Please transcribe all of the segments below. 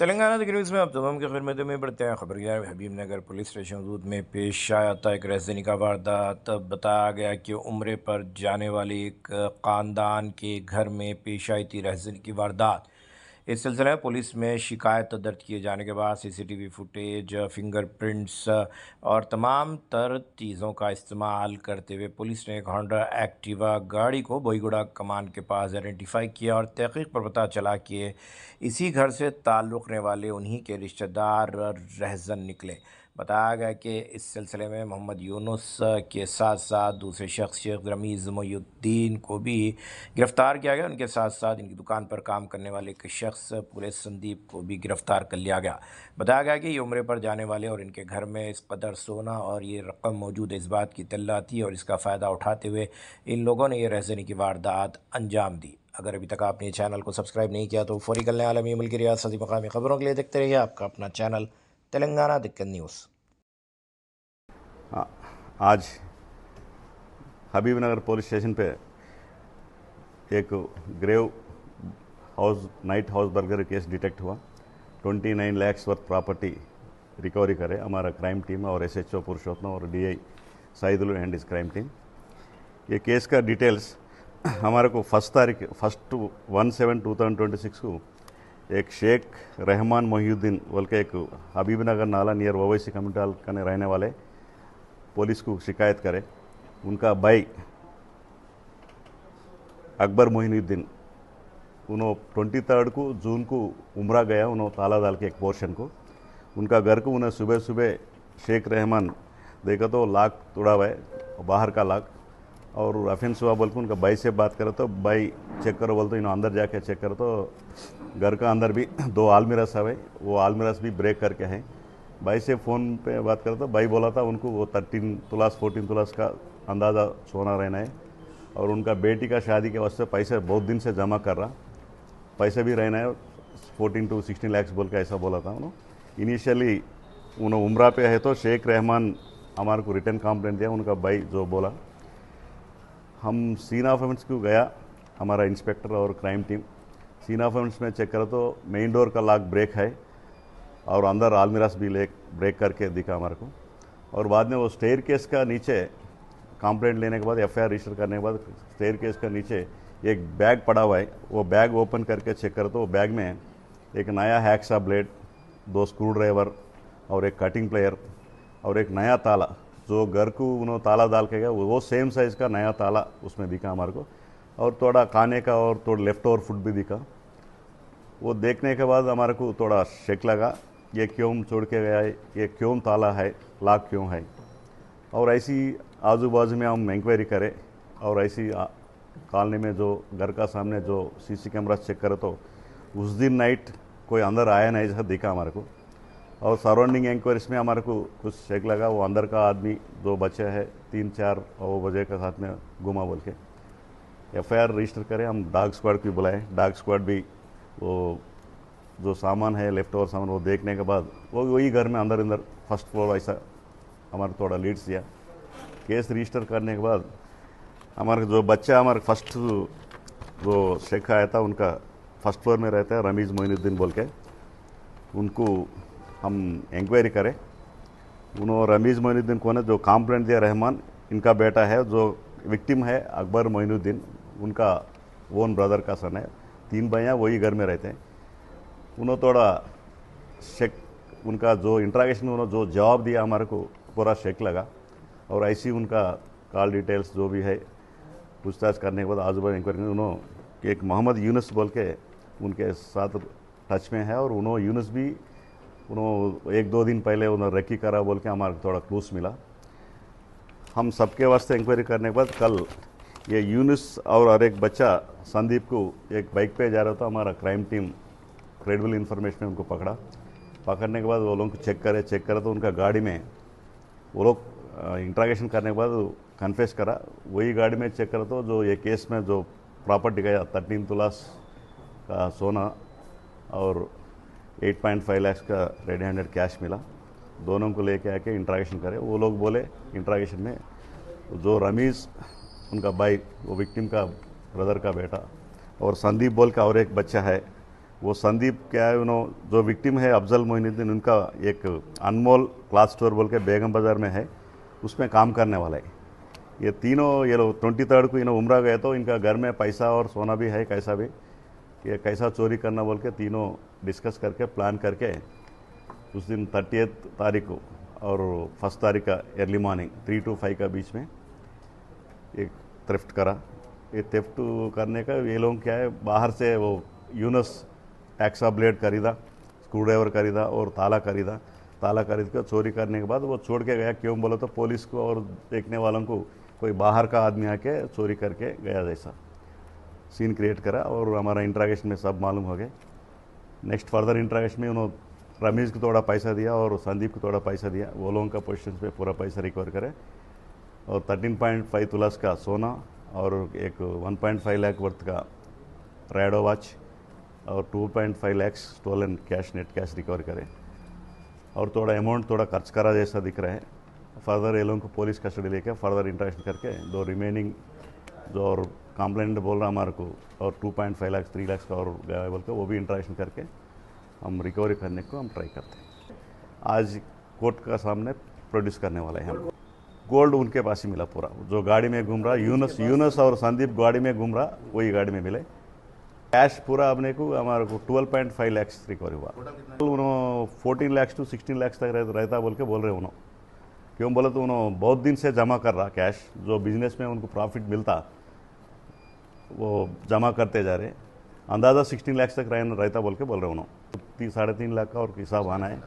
तेलंगाना की न्यूज़ में आप तमाम की खिदमत में बढ़ते हैं। खबरदार हबीबनगर पुलिस स्टेशन हदूद में पेश आया था एक रहज़नी का वारदात। बताया गया कि उम्रे पर जाने वाले एक ख़ानदान के घर में पेश आई थी रहज़नी की वारदात। इस सिलसिले में पुलिस में शिकायत दर्ज किए जाने के बाद सीसीटीवी फुटेज, फिंगरप्रिंट्स और तमाम तर चीज़ों का इस्तेमाल करते हुए पुलिस ने एक होंडा एक्टिवा गाड़ी को बोईगुड़ा कमान के पास आइडेंटिफाई किया और तहकीक पर पता चला कि इसी घर से ताल्लुक़ रखने वाले उन्हीं के रिश्तेदार रहज़न निकले। बताया गया कि इस सिलसिले में मोहम्मद यूनुस के साथ साथ दूसरे शख्स शेख रमीज़ मोयुद्दीन को भी गिरफ़्तार किया गया। उनके साथ साथ इनकी दुकान पर काम करने वाले एक शख्स पुलिस संदीप को भी गिरफ़्तार कर लिया गया। बताया गया कि ये उम्रे पर जाने वाले और इनके घर में इस कदर सोना और ये रकम मौजूद है, इस बात की इत्तला थी और इसका फ़ायदा उठाते हुए इन लोगों ने ये रहज़नी की वारदात अंजाम दी। अगर अभी तक आपने चैनल को सब्सक्राइब नहीं किया तो फ़ौरी कर लें। आलमी मुल्क की रियासती मकामी ख़बरों के लिए देखते रहिए आपका अपना चैनल तेलंगाना दिक्कत न्यूज़। आज हबीबनगर पुलिस स्टेशन पे एक grave house night house burglar case detect हुआ। 29 लाख वर्थ प्रॉपर्टी रिकवरी करे हमारा क्राइम टीम और एसएचओ पुरुषोत्तम और डीआई सईदुल एंड इस क्राइम टीम। ये केस का डिटेल्स हमारे को 1/7/2026 को एक शेख रहमान मोहिउद्दीन बोल के एक हबीबनगर नाला नियर ओवैसी कम्युनिटी का रहने वाले पुलिस को शिकायत करे। उनका भाई अकबर मोहिनुद्दीन उन्होंने 23 को जून को उम्रा गया। उन्होंने ताला डाल के एक पोर्शन को उनका घर को उन्हें सुबह सुबह शेख रहमान देखा तो लाख तोड़ा हुआ है बाहर का लाख और अफेंस हुआ बोल के उनका भाई से बात करो तो भाई चेक करो बोल तो इन्होंने अंदर जाके चेक करो तो घर का अंदर भी 2 आलमीरास है, वो आलमीरास भी ब्रेक करके हैं। भाई से फ़ोन पे बात करो तो भाई बोला था उनको वो 13 तुलास 14 तुलास का अंदाज़ा सोना रहना है और उनका बेटी का शादी के वास्ते पैसे बहुत दिन से जमा कर रहा, पैसे भी रहना है 14 to 16 लाख बोल के ऐसा बोला था उन्होंने। इनिशियली उन्होंने उम्रा पे है तो शेख रहमान हमारे को रिटर्न कंप्लेंट दिया। उनका भाई जो बोला हम सीन ऑफ एविडेंस को गया हमारा इंस्पेक्टर और crime team. Scene of evidence में चेक करा तो मेन डोर का लॉक ब्रेक है और अंदर आलमीरास भी ब्रेक करके दिखा हमारे को। और बाद में वो स्टेयर केस का नीचे कंप्लेंट लेने के बाद एफआईआर रजिस्टर करने के बाद स्टेयर केस का नीचे एक बैग पड़ा हुआ है। वो बैग ओपन करके चेक करो तो वो बैग में एक नया हैक्सा ब्लेड, 2 स्क्रू ड्राइवर और एक कटिंग प्लेयर और एक नया ताला जो घर को उन्होंने ताला डाल के गया वो सेम साइज़ का नया ताला उसमें दिखा हमारे को और थोड़ा खाने का और थोड़ा लेफ्ट ओवर फूड भी दिखा। वो देखने के बाद हमारे को थोड़ा शक लगा ये क्यों छोड़ के गया है, ये क्यों ताला है, लॉक क्यों है। और ऐसी आजू बाजू में हम इंक्वायरी करें और ऐसी कॉलोनी में जो घर का सामने जो सीसी कैमरा चेक करे तो उस दिन नाइट कोई अंदर आया नहीं जैसा दिखा हमारे को। और सराउंडिंग इंक्वायरीज में हमारे को कुछ शक लगा वो अंदर का आदमी जो बच्चे है 3-4 बजे के साथ में घुमा बोल के एफआईआर रजिस्टर करें। हम डॉग स्क्वाड भी बुलाए, डॉग स्क्वाड भी वो जो सामान है लेफ्ट ओवर सामान वो देखने के बाद वो वही घर में अंदर फर्स्ट फ्लोर ऐसा हमारे थोड़ा लीड्स दिया। केस रजिस्टर करने के बाद हमारे जो बच्चा हमारे फर्स्ट जो शेख आया था उनका फर्स्ट फ्लोर में रहता है रमीज़ मोइनुद्दीन बोल के, उनको हम इंक्वायरी करें। उन्होंने रमीज़ मोइनुद्दीन को ने जो कंप्लेंट दिया रहमान इनका बेटा है, जो विक्टिम है अकबर मोइनुद्दीन उनका ओन ब्रदर का सन है। 3 भैया वही घर में रहते हैं। उन्होंने थोड़ा शेक उनका जो इंट्रागेशन उन्होंने जो जवाब दिया हमारे को पूरा शेक लगा और ऐसी उनका कॉल डिटेल्स जो भी है पूछताछ करने के बाद आजू बाजू इंक्वायरी उन्होंने एक मोहम्मद यूनुस बोल के उनके साथ टच में है और उन्होंने यूनुस भी उन्होंने 1-2 दिन पहले उन्होंने रेकी करा बोल के हमारे थोड़ा क्लूस मिला। हम सबके वास्ते इंक्वायरी करने के बाद कल ये यूनुस और एक बच्चा संदीप को एक बाइक पे जा रहा था। हमारा क्राइम टीम क्रेडिबल इन्फॉर्मेशन में उनको पकड़ने के बाद वो लोग चेक करे तो उनका गाड़ी में वो लोग इंट्रागेशन करने के बाद कन्फेस करा। वही गाड़ी में चेक करा तो जो ये केस में जो प्रॉपर्टी गया 13 तुलास का सोना और 8.5 लाख का रेड हैंडेड कैश मिला। दोनों को लेके आके इंट्रागेशन करे। वो लोग बोले इंट्रागेशन में जो रमीज़ उनका भाई वो विक्टिम का ब्रदर का बेटा और संदीप बोल का और एक बच्चा है वो संदीप क्या है जो विक्टिम है अफजल मोइनुद्दीन, उनका एक अनमोल क्लॉथ स्टोर बोल के बेगम बाज़ार में है, उसमें काम करने वाला है। ये तीनों ये लोग 23 को उम्रा गए तो इनका घर में पैसा और सोना भी है, कैसा भी ये कैसा चोरी करना बोल के तीनों डिस्कस करके प्लान करके उस दिन 30 तारीख को और 1 तारीख का अर्ली मॉर्निंग 3 to 5 का बीच में एक थेफ्ट करा। ये थेफ्ट करने का ये लोग क्या है, बाहर से वो यूनस एक्सा ब्लेड खरीदा, स्क्रू ड्राइवर खरीदा और ताला खरीदा। ताला खरीद कर चोरी करने के बाद वो छोड़ के गया। क्यों बोलो तो पुलिस को और देखने वालों को कोई बाहर का आदमी आके चोरी करके गया जैसा सीन क्रिएट करा। और हमारा इंट्रागेशन में सब मालूम हो गए। नेक्स्ट फर्दर इंट्रागेशन में उन्होंने रमीज़ को थोड़ा पैसा दिया और संदीप को थोड़ा पैसा दिया। वो लोगों का पोजिशन पे पूरा पैसा रिकवर करे और 13.5 तुलास का सोना और एक 1.5 लाख वर्थ का रैडो वॉच और 2.5 lakh stolen cash, net cash recover करे और थोड़ा अमाउंट थोड़ा खर्च करा जैसा दिख रहा है। फर्दर ये लोगों को पुलिस कस्टडी लेके फर्दर इंट्रैक्शन करके दो रिमेनिंग जो और कंप्लेंट बोल रहा हमारे को और 2.5 लाख 3 लाख का और गया बोल के वो भी इंट्रैक्शन करके हम रिकवरी करने को हम ट्राई करते हैं। आज कोर्ट का सामने प्रोड्यूस करने वाला है। हम गोल्ड उनके पास ही मिला पूरा, जो गाड़ी में घूम रहा यूनस और संदीप गाड़ी में घूम रहा वही गाड़ी में मिले। कैश पूरा अपने को हमारे को 12.5 लाख रिकवरी हुआ। उन्होंने 14 लाख to 16 लाख तक रहता बोल के बोल रहे उन्होंने। क्यों बोले तो उन्होंने बहुत दिन से जमा कर रहा कैश, जो बिजनेस में उनको प्रॉफिट मिलता वो जमा करते जा रहे। अंदाज़ा 16 लाख तक रहता बोल के बोल रहे उन्होंने। 3.5 लाख का और हिसाब आना है,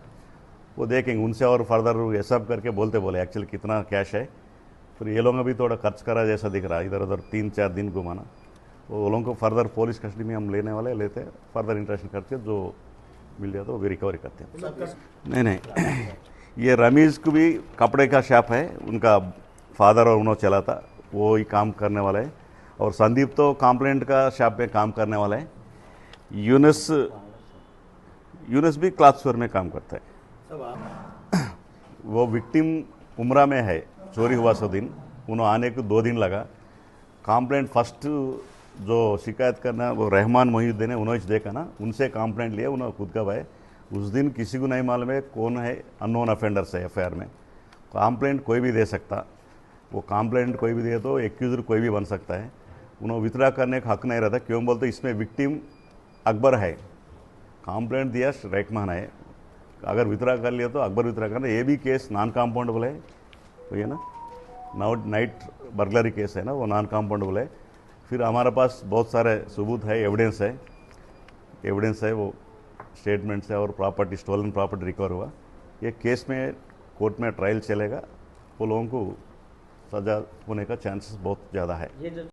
वो देखेंगे उनसे और फर्दर ये सब करके बोले एक्चुअली कितना कैश है। फिर ये लोग अभी थोड़ा खर्च करा जैसा दिख रहा है, इधर उधर 3-4 दिन घुमाना। वो लोगों को फर्दर पुलिस कस्टडी में हम लेने वाले लेते हैं, फर्दर इंट्रैक्शन करते हैं, जो मिल जाता है वो भी रिकवरी करते हैं। नहीं ये रमीज़ को भी कपड़े का शॉप है, उनका फादर और उन्होंने चला था, वो ही काम करने वाला है। और संदीप तो कंप्लेंट का शॉप में काम करने वाला है। यूनस भी क्लॉथ स्टोर में काम करता है। वो विक्टिम उम्रा में है, चोरी हुआ सो दिन उन्होंने आने को 2 दिन लगा। कंप्लेंट फर्स्ट जो शिकायत करना वो रहमान मोहिउद्दीन है, उन्होंने देखा ना, उनसे कंप्लेंट लिया, उन्होंने खुद का भाई उस दिन किसी को नहीं मालूम है कौन है अननोन अफेंडर्स है एफआईआर में। कंप्लेंट कोई भी दे सकता, वो कंप्लेंट कोई भी दे तो एक्यूजर कोई भी बन सकता है। उन्होंने विथड्रा करने का हक नहीं रहता। क्यों बोलते इसमें विक्टिम अकबर है, कंप्लेंट दिया रहमान है, अगर विथड्रा कर लिया तो अकबर विथड्रा करना। ये भी केस नॉन कॉम्पाउंडेबल है, तो ये ना नाइट बर्गलरी केस है ना, वो नॉन कॉम्पाउंडेबल है। फिर हमारे पास बहुत सारे सबूत है, एविडेंस है, वो स्टेटमेंट्स है और प्रॉपर्टी स्टोलन प्रॉपर्टी रिकवर हुआ। ये केस में कोर्ट में ट्रायल चलेगा, वो लोगों को सजा होने का चांसेस बहुत ज़्यादा है।